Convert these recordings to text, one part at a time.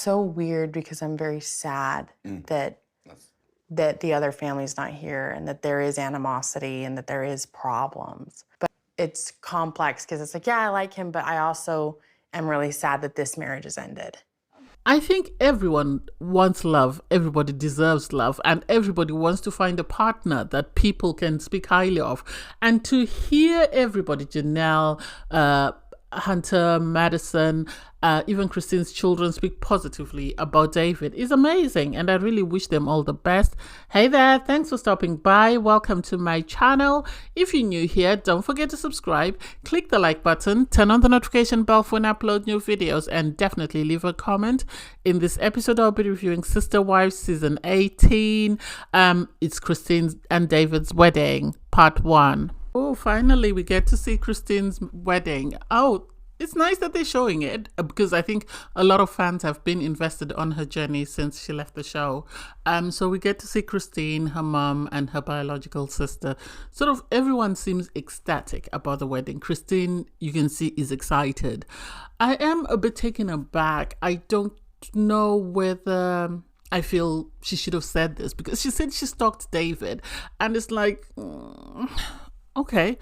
so weird because I'm very sad that That's- that the other family's not here and that there is animosity and that there is problems. But it's complex because it's like, yeah, I like him, but I also am really sad that this marriage has ended. I think everyone wants love, everybody deserves love, and everybody wants to find a partner that people can speak highly of. And to hear everybody, Janelle, Hunter, Madison, even Christine's children speak positively about David is amazing, and I really wish them all the best. Hey there, thanks for stopping by. Welcome to my channel. If you're new here, don't forget to subscribe, click the like button, turn on the notification bell for when I upload new videos, and definitely leave a comment. In this episode, I'll be reviewing Sister Wives season 18. It's Christine and David's wedding, part 1. Oh, finally, we get to see Christine's wedding. Oh, it's nice that they're showing it because I think a lot of fans have been invested on her journey since she left the show. So we get to see Christine, her mom, and her biological sister. Sort of everyone seems ecstatic about the wedding. Christine, you can see, is excited. I am a bit taken aback. I don't know whether I feel she should have said this because she said she stalked David, and it's like, okay,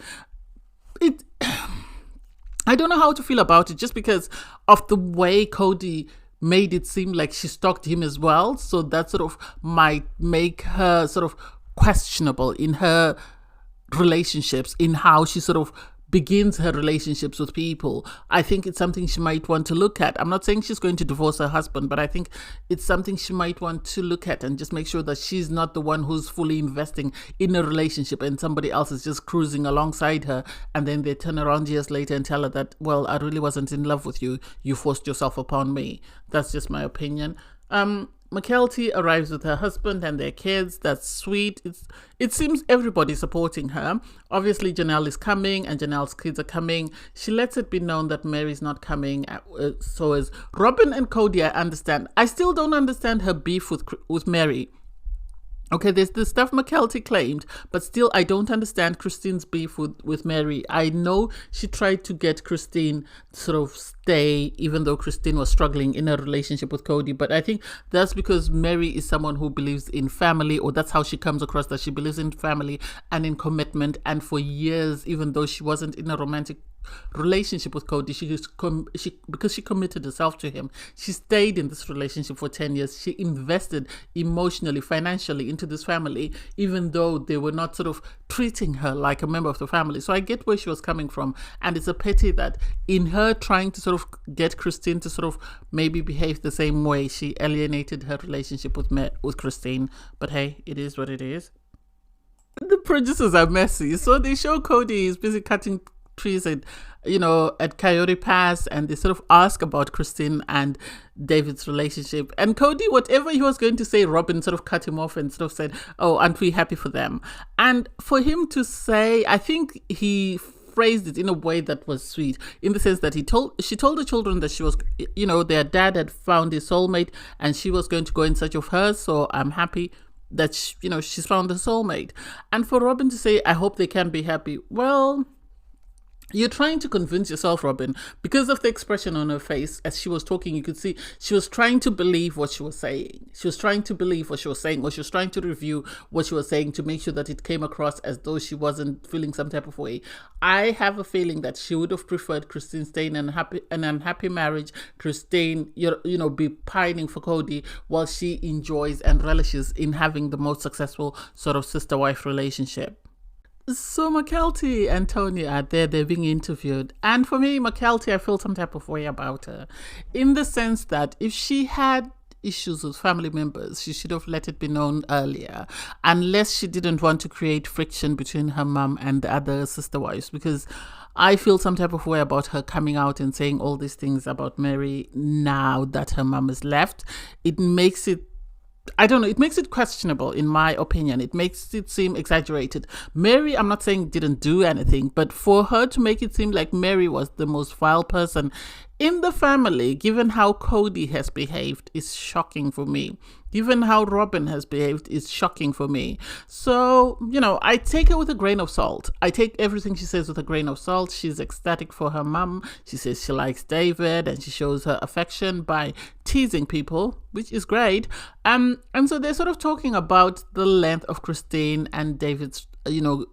I don't know how to feel about it just because of the way Cody made it seem like she stalked him as well. So that sort of might make her sort of questionable in her relationships, in how she sort of begins her relationships with people. I think it's something she might want to look at. I'm not saying she's going to divorce her husband, but I think it's something she might want to look at and just make sure that she's not the one who's fully investing in a relationship and somebody else is just cruising alongside her, and then they turn around years later and tell her that, well, I really wasn't in love with you. You forced yourself upon me. That's just my opinion. Mykelti arrives with her husband and their kids. That's sweet. It seems everybody's supporting her. Obviously, Janelle is coming and Janelle's kids are coming. She lets it be known that Mary's not coming. So is Robin and Cody, I understand. I still don't understand her beef with Mary. Okay, there's the stuff Mykelti claimed, but still I don't understand Christine's beef with Mary. I know she tried to get Christine to sort of stay, even though Christine was struggling in a relationship with Cody. But I think that's because Mary is someone who believes in family, or that's how she comes across, that she believes in family and in commitment. And for years, even though she wasn't in a romantic relationship with Cody, because she committed herself to him, she stayed in this relationship for 10 years. She invested emotionally, financially into this family, even though they were not sort of treating her like a member of the family. So I get where she was coming from, and it's a pity that in her trying to sort of get Christine to sort of maybe behave the same way, she alienated her relationship with Christine. But hey, it is what it is. The producers are messy, so they show Cody is busy cutting trees at Coyote Pass, and they sort of ask about Christine and David's relationship, and Cody, whatever he was going to say, Robin sort of cut him off and sort of said, oh, aren't we happy for them? And for him to say, I think he phrased it in a way that was sweet, in the sense that she told the children that she was, their dad had found his soulmate and she was going to go in search of hers. So I'm happy that she's found a soulmate. And for Robin to say, I hope they can be happy, well, you're trying to convince yourself, Robin, because of the expression on her face as she was talking. You could see she was trying to believe what she was saying. She was trying to believe what she was saying, or she was trying to review what she was saying to make sure that it came across as though she wasn't feeling some type of way. I have a feeling that she would have preferred Christine staying in an unhappy marriage, Christine, be pining for Cody while she enjoys and relishes in having the most successful sort of sister-wife relationship. So Mykelti and Tony are there, they're being interviewed. And for me, Mykelti, I feel some type of way about her, in the sense that if she had issues with family members, she should have let it be known earlier, unless she didn't want to create friction between her mum and the other sister wives, because I feel some type of way about her coming out and saying all these things about Mary now that her mum has left. It makes it, I don't know, it makes it questionable, in my opinion. It makes it seem exaggerated. Mary, I'm not saying didn't do anything, but for her to make it seem like Mary was the most vile person in the family, given how Cody has behaved, is shocking for me. Given how Robin has behaved is shocking for me. So, I take her with a grain of salt. I take everything she says with a grain of salt. She's ecstatic for her mum. She says she likes David and she shows her affection by teasing people, which is great. And so they're sort of talking about the length of Christine and David's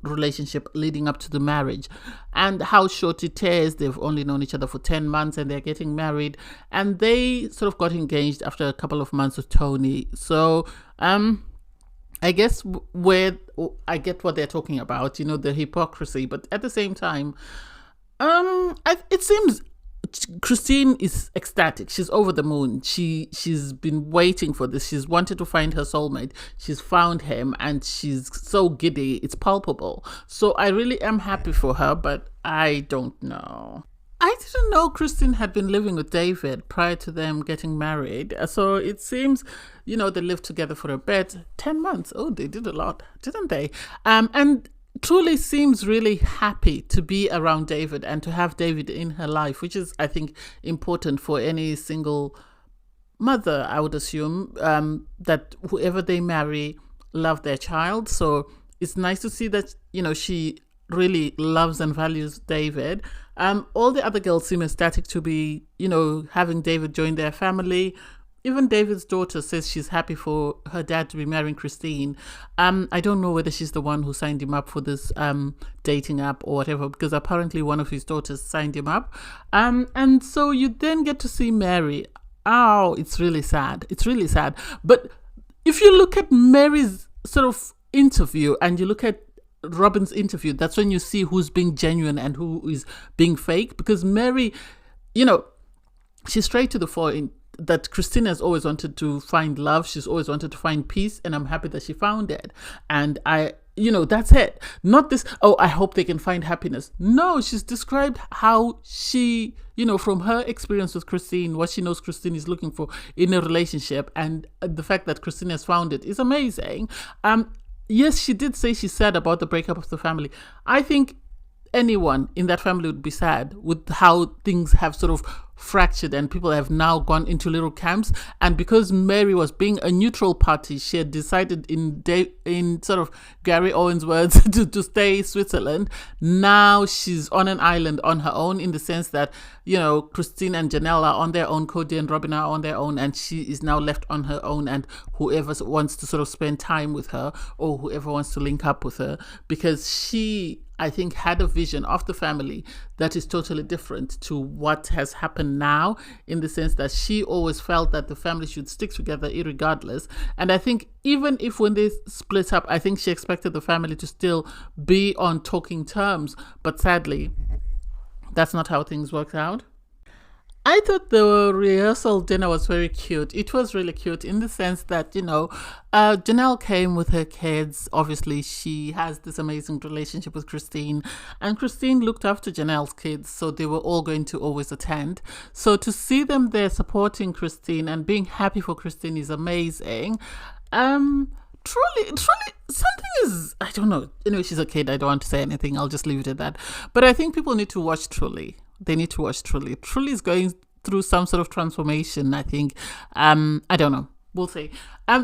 relationship leading up to the marriage and how short it is. They've only known each other for 10 months and they're getting married, and they sort of got engaged after a couple of months with Tony. So I guess where I get what they're talking about, the hypocrisy, but at the same time, it seems Christine is ecstatic. She's over the moon. She's been waiting for this. She's wanted to find her soulmate. She's found him and she's so giddy. It's palpable. So I really am happy for her, but I don't know. I didn't know Christine had been living with David prior to them getting married. So it seems, they lived together for a bit. 10 months. Oh, they did a lot, didn't they? And truly seems really happy to be around David and to have David in her life, which is, I think, important for any single mother, I would assume, that whoever they marry love their child. So it's nice to see that, she really loves and values David. All the other girls seem ecstatic to be, having David join their family. Even David's daughter says she's happy for her dad to be marrying Christine. I don't know whether she's the one who signed him up for this dating app or whatever, because apparently one of his daughters signed him up. And so you then get to see Mary. Oh, it's really sad. It's really sad. But if you look at Mary's sort of interview and you look at Robin's interview, that's when you see who's being genuine and who is being fake. Because Mary, she's straight to the point that Christine has always wanted to find love. She's always wanted to find peace, and I'm happy that she found it. And that's it. Not this, I hope they can find happiness. No, she's described how she, from her experience with Christine, what she knows Christine is looking for in a relationship, and the fact that Christine has found it is amazing. Yes, she did say she's sad about the breakup of the family. I think anyone in that family would be sad with how things have sort of fractured and people have now gone into little camps. And because Mary was being a neutral party, she had decided in sort of Gary Owen's words to stay Switzerland. Now she's on an island on her own, in the sense that, Christine and Janelle are on their own, Cody and Robin are on their own, and she is now left on her own, and whoever wants to sort of spend time with her or whoever wants to link up with her, because she, I think, had a vision of the family that is totally different to what has happened now, in the sense that she always felt that the family should stick together irregardless. And I think even if when they split up, I think she expected the family to still be on talking terms. But sadly, that's not how things worked out. I thought the rehearsal dinner was very cute. It was really cute in the sense that, Janelle came with her kids. Obviously, she has this amazing relationship with Christine, and Christine looked after Janelle's kids, so they were all going to always attend. So to see them there supporting Christine and being happy for Christine is amazing. Truly, something is, I don't know. Anyway, she's a kid. I don't want to say anything. I'll just leave it at that. But I think people need to watch Truly. They need to watch Truly. Truly is going through some sort of transformation, I think. I don't know. We'll see.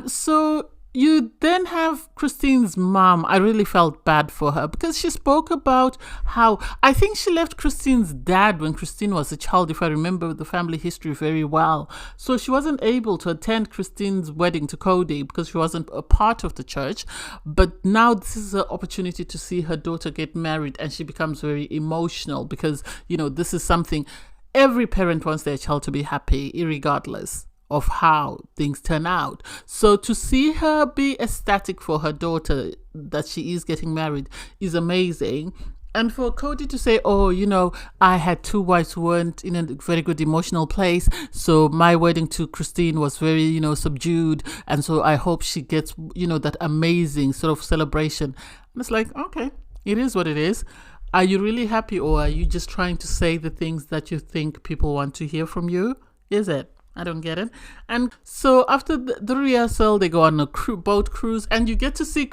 So you then have Christine's mom. I really felt bad for her because she spoke about how, I think she left Christine's dad when Christine was a child, if I remember the family history very well. So she wasn't able to attend Christine's wedding to Cody because she wasn't a part of the church. But now this is an opportunity to see her daughter get married, and she becomes very emotional because, this is something every parent wants their child to be happy, irregardless of how things turn out. So to see her be ecstatic for her daughter that she is getting married is amazing. And for Cody to say, I had two wives who weren't in a very good emotional place, so my wedding to Christine was very, subdued, and so I hope she gets, that amazing sort of celebration. And it's like, okay, it is what it is. Are you really happy, or are you just trying to say the things that you think people want to hear from you? Is it? I don't get it. And so after the rehearsal, they go on a boat cruise, and you get to see,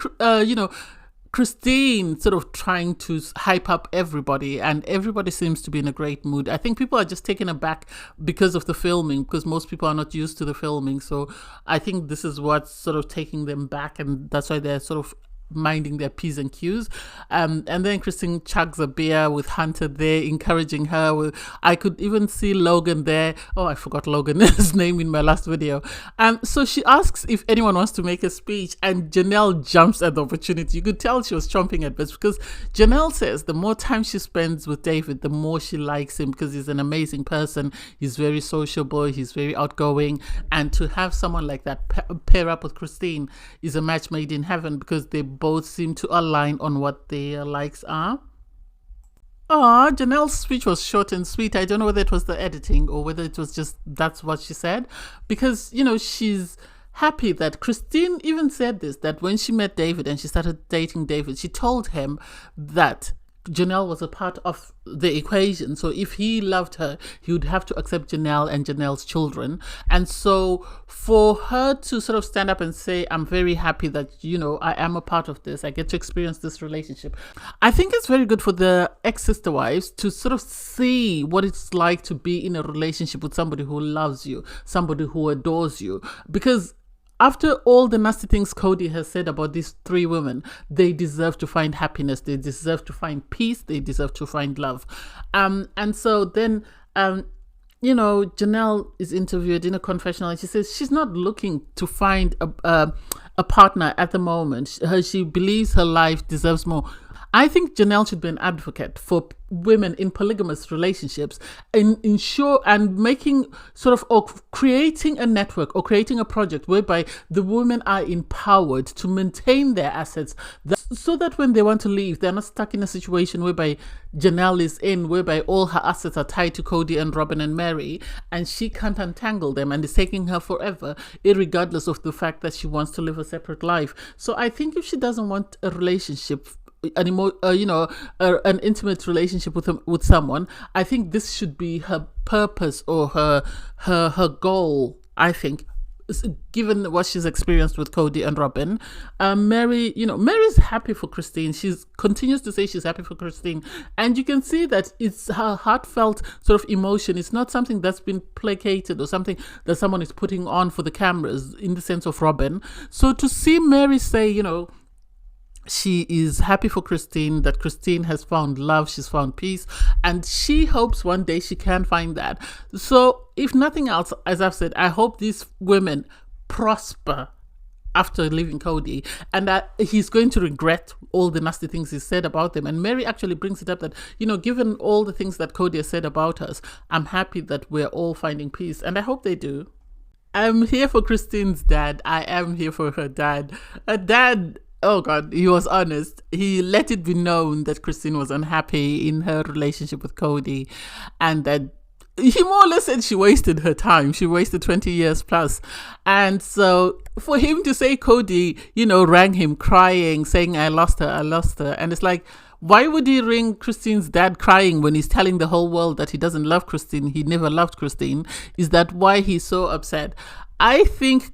Christine sort of trying to hype up everybody, and everybody seems to be in a great mood. I think people are just taken aback because of the filming, because most people are not used to the filming. So I think this is what's sort of taking them back, and that's why they're sort of minding their P's and Q's. And then Christine chugs a beer with Hunter there, encouraging her. I could even see Logan there. Oh, I forgot Logan's name in my last video. So she asks if anyone wants to make a speech, and Janelle jumps at the opportunity. You could tell she was chomping at bits, because Janelle says the more time she spends with David, the more she likes him, because he's an amazing person. He's very sociable. He's very outgoing. And to have someone like that pair up with Christine is a match made in heaven, because they both seem to align on what their likes are. Janelle's speech was short and sweet. I don't know whether it was the editing or whether it was just that's what she said, because, you know, she's happy that Christine even said this, that when she met David and she started dating David, she told him that Janelle was a part of the equation. So if he loved her, he would have to accept Janelle and Janelle's children. And so for her to sort of stand up and say, I'm very happy that, you know, I am a part of this, I get to experience this relationship. I think it's very good for the ex-sister wives to sort of see what it's like to be in a relationship with somebody who loves you, somebody who adores you. Because after all the nasty things Cody has said about these three women, they deserve to find happiness. They deserve to find peace. They deserve to find love. And so then, you know, Janelle is interviewed in a confessional, and she says she's not looking to find a partner at the moment. She believes her life deserves more. I think Janelle should be an advocate for women in polygamous relationships and ensure and making sort of, or creating a network or creating a project whereby the women are empowered to maintain their assets, so that when they want to leave, they're not stuck in a situation whereby Janelle is in, whereby all her assets are tied to Cody and Robin and Mary, and she can't untangle them, and it's taking her forever, irregardless of the fact that she wants to live a separate life. So I think if she doesn't want a relationship anymore, an intimate relationship with someone, I think this should be her purpose or her goal. I think, given what she's experienced with Cody and Robin. Mary, Mary's happy for Christine. She continues to say she's happy for Christine, and you can see that it's her heartfelt sort of emotion. It's not something that's been placated or something that someone is putting on for the cameras, in the sense of Robin. So to see Mary say, she is happy for Christine, that Christine has found love, she's found peace, and she hopes one day she can find that. So if nothing else, as I've said, I hope these women prosper after leaving Cody, and that he's going to regret all the nasty things he said about them. And Mary actually brings it up that, given all the things that Cody has said about us, I'm happy that we're all finding peace, and I hope they do. I'm here for Christine's dad. I am here for her dad. Her dad, oh God, he was honest. He let it be known that Christine was unhappy in her relationship with Cody, and that he more or less said she wasted her time. She wasted 20 years plus. And so for him to say Cody, rang him crying, saying, I lost her. And it's like, why would he ring Christine's dad crying when he's telling the whole world that he doesn't love Christine? He never loved Christine. Is that why he's so upset? I think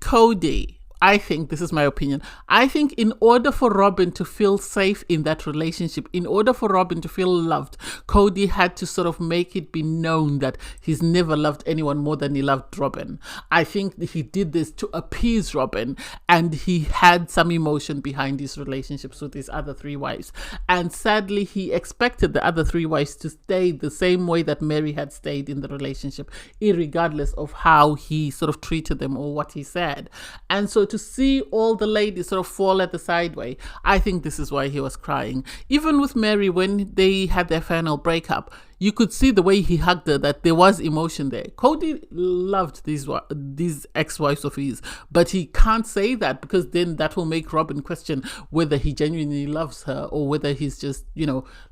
this is my opinion. I think in order for Robin to feel safe in that relationship, in order for Robin to feel loved, Cody had to sort of make it be known that he's never loved anyone more than he loved Robin. I think he did this to appease Robin, and he had some emotion behind his relationships with his other three wives. And sadly, he expected the other three wives to stay the same way that Mary had stayed in the relationship, irregardless of how he sort of treated them or what he said. And so to see all the ladies sort of fall at the sideway, I think this is why he was crying. Even with Mary, when they had their final breakup, you could see the way he hugged her, that there was emotion there. Cody loved these ex-wives of his, but he can't say that, because then that will make Robin question whether he genuinely loves her or whether he's just,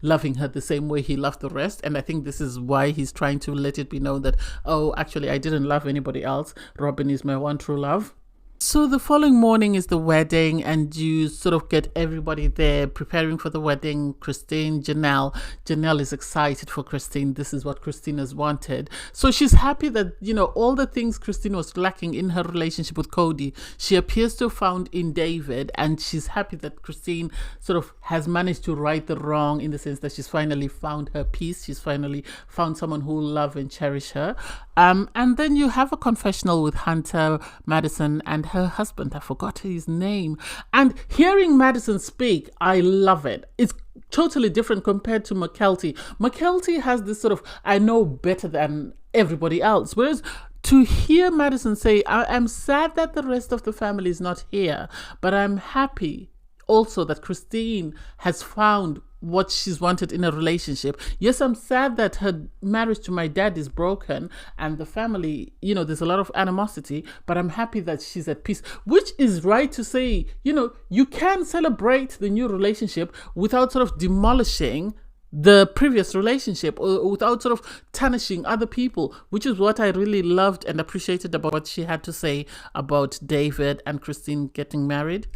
loving her the same way he loved the rest. And I think this is why he's trying to let it be known that, oh, actually, I didn't love anybody else. Robin is my one true love. So the following morning is the wedding, and you sort of get everybody there preparing for the wedding. Christine, Janelle. Janelle is excited for Christine. This is what Christine has wanted. So she's happy that, all the things Christine was lacking in her relationship with Cody, she appears to have found in David. And she's happy that Christine sort of has managed to right the wrong, in the sense that she's finally found her peace. She's finally found someone who will love and cherish her. And then you have a confessional with Hunter, Madison, and her husband. I forgot his name. And hearing Madison speak, I love it. It's totally different compared to McKelty. McKelty has this sort of, I know better than everybody else. Whereas to hear Madison say, I'm sad that the rest of the family is not here, but I'm happy also that Christine has found what she's wanted in a relationship. Yes, I'm sad that her marriage to my dad is broken and the family, there's a lot of animosity, but I'm happy that she's at peace, which is right to say, you can celebrate the new relationship without sort of demolishing the previous relationship, or without sort of tarnishing other people, which is what I really loved and appreciated about what she had to say about David and Christine getting married.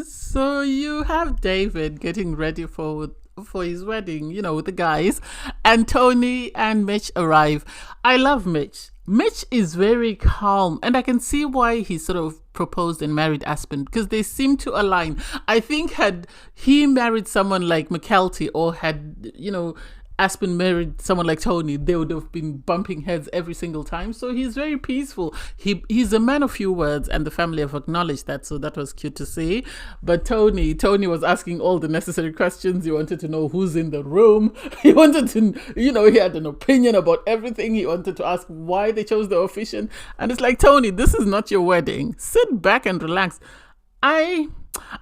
So you have David getting ready for his wedding, with the guys, and Tony and Mitch arrive. I love Mitch. Mitch is very calm, and I can see why he sort of proposed and married Aspen, because they seem to align. I think had he married someone like McKelty, or had, Aspen married someone like Tony, they would have been bumping heads every single time. So he's very peaceful. He's a man of few words, and the family have acknowledged that. So that was cute to see. But Tony was asking all the necessary questions. He wanted to know who's in the room. He wanted to, he had an opinion about everything. He wanted to ask why they chose the officiant. And it's like, Tony, this is not your wedding. Sit back and relax. I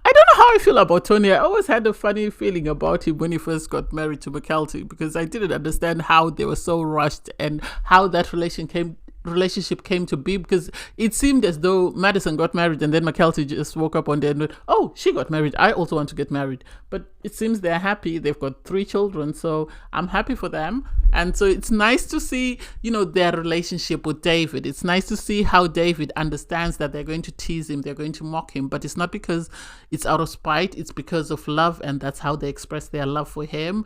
don't know how I feel about Tony. I always had a funny feeling about him when he first got married to McKelty, because I didn't understand how they were so rushed and how that relationship came to be, because it seemed as though Madison got married and then McKelty just woke up one day and went, oh, she got married, I also want to get married. But it seems they're happy. They've got 3 children, so I'm happy for them. And so it's nice to see, their relationship with David. It's nice to see how David understands that they're going to tease him, they're going to mock him, but it's not because it's out of spite, it's because of love, and that's how they express their love for him.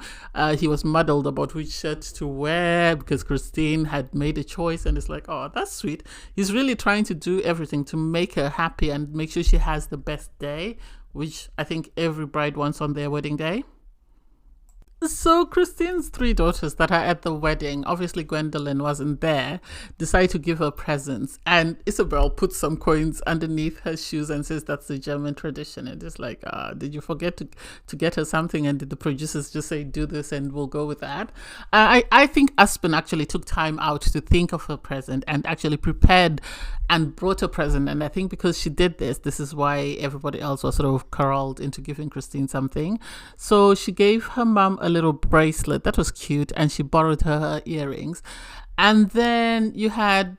He was muddled about which shirt to wear because Christine had made a choice, and it's like, oh, that's sweet. He's really trying to do everything to make her happy and make sure she has the best day, which I think every bride wants on their wedding day. So Christine's 3 daughters that are at the wedding, obviously Gwendolyn wasn't there, decide to give her presents, and Isabel puts some coins underneath her shoes and says that's the German tradition. And it's like, did you forget to get her something, and did the producers just say do this and we'll go with that? I think Aspen actually took time out to think of her present and actually prepared and brought a present, and I think because she did this is why everybody else was sort of corralled into giving Christine something. So she gave her mum a little bracelet that was cute, and she borrowed her earrings. And then you had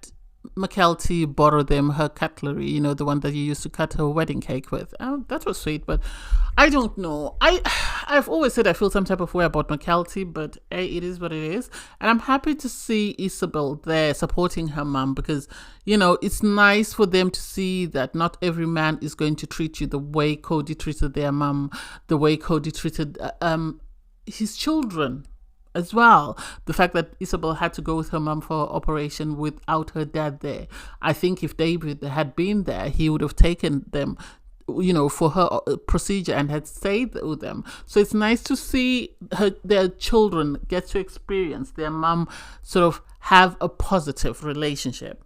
McKelty borrow them her cutlery, the one that you used to cut her wedding cake with. That was sweet, but I don't know. I've always said I feel some type of way about McKelty, but it is what it is. And I'm happy to see Isabel there supporting her mom, because, it's nice for them to see that not every man is going to treat you the way Cody treated their mom, the way Cody treated his children as well. The fact that Isabel had to go with her mom for operation without her dad there. I think if David had been there, he would have taken them, for her procedure and had stayed with them. So it's nice to see their children get to experience their mom sort of have a positive relationship.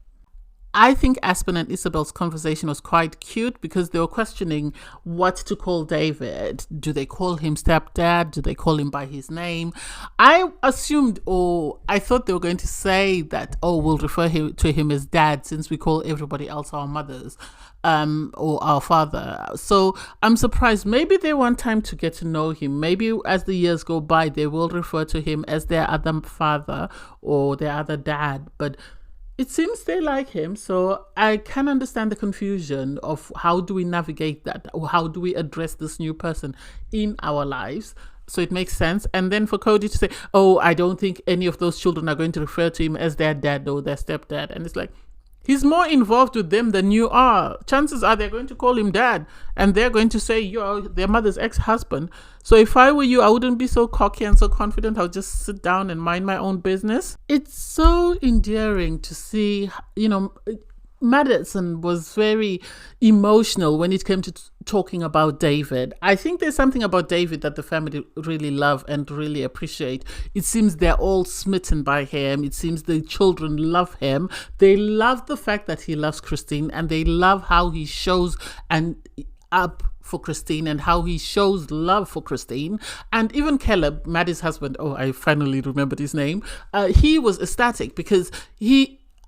I think Aspen and Isabel's conversation was quite cute, because they were questioning what to call David. Do they call him stepdad? Do they call him by his name? I assumed, I thought they were going to say that, we'll refer to him as dad, since we call everybody else our mothers, or our father. So I'm surprised. Maybe they want time to get to know him. Maybe as the years go by, they will refer to him as their other father or their other dad. But it seems they like him, so I can understand the confusion of how do we navigate that, or how do we address this new person in our lives. So it makes sense. And then for Cody to say, I don't think any of those children are going to refer to him as their dad or their stepdad. And it's like, He's more involved with them than you are. Chances are they're going to call him dad and they're going to say you're their mother's ex-husband. So if I were you, I wouldn't be so cocky and so confident. I'll just sit down and mind my own business. It's so endearing to see, Madison was very emotional when it came to talking about David. I think there's something about David that the family really love and really appreciate. It seems they're all smitten by him. It seems the children love him. They love the fact that he loves Christine, and they love how he shows up for Christine and how he shows love for Christine. And even Caleb, Maddie's husband, I finally remembered his name, he was ecstatic because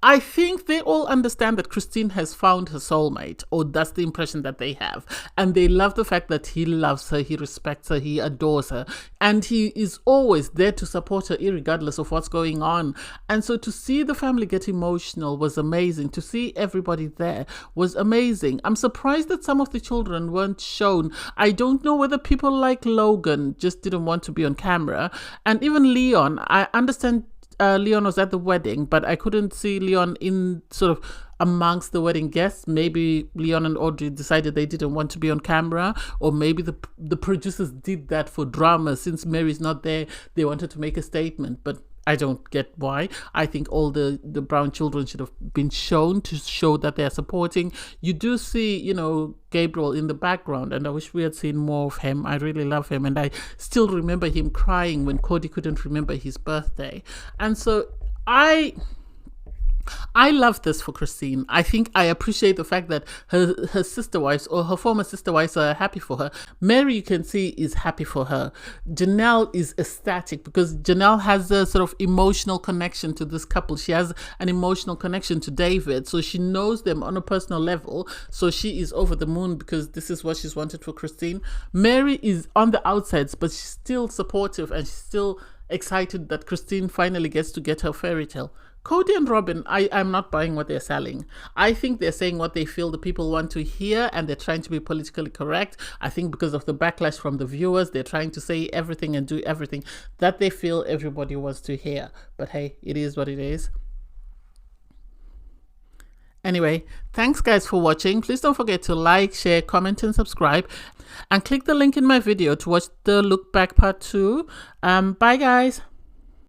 I think they all understand that Christine has found her soulmate, or that's the impression that they have. And they love the fact that he loves her, he respects her, he adores her, and he is always there to support her irregardless of what's going on. And so to see the family get emotional was amazing. To see everybody there was amazing. I'm surprised that some of the children weren't shown. I don't know whether people like Logan just didn't want to be on camera. And even Leon, I understand Leon was at the wedding, but I couldn't see Leon in sort of amongst the wedding guests. Maybe Leon and Audrey decided they didn't want to be on camera, or maybe the producers did that for drama. Since Mary's not there, they wanted to make a statement, but I don't get why. I think all the Brown children should have been shown to show that they're supporting. You do see, Gabriel in the background, and I wish we had seen more of him. I really love him, and I still remember him crying when Cody couldn't remember his birthday. And so I love this for Christine. I think I appreciate the fact that her sister wives, or her former sister wives, are happy for her. Mary, you can see, is happy for her. Janelle is ecstatic because Janelle has a sort of emotional connection to this couple. She has an emotional connection to David, so she knows them on a personal level. So she is over the moon because this is what she's wanted for Christine. Mary is on the outsides, but she's still supportive and she's still excited that Christine finally gets to get her fairy tale. Cody and Robin, I'm not buying what they're selling. I think they're saying what they feel the people want to hear, and they're trying to be politically correct. I think because of the backlash from the viewers, they're trying to say everything and do everything that they feel everybody wants to hear. But hey, it is what it is. Anyway, thanks guys for watching. Please don't forget to like, share, comment, and subscribe. And click the link in my video to watch the Look Back Part 2. Bye guys.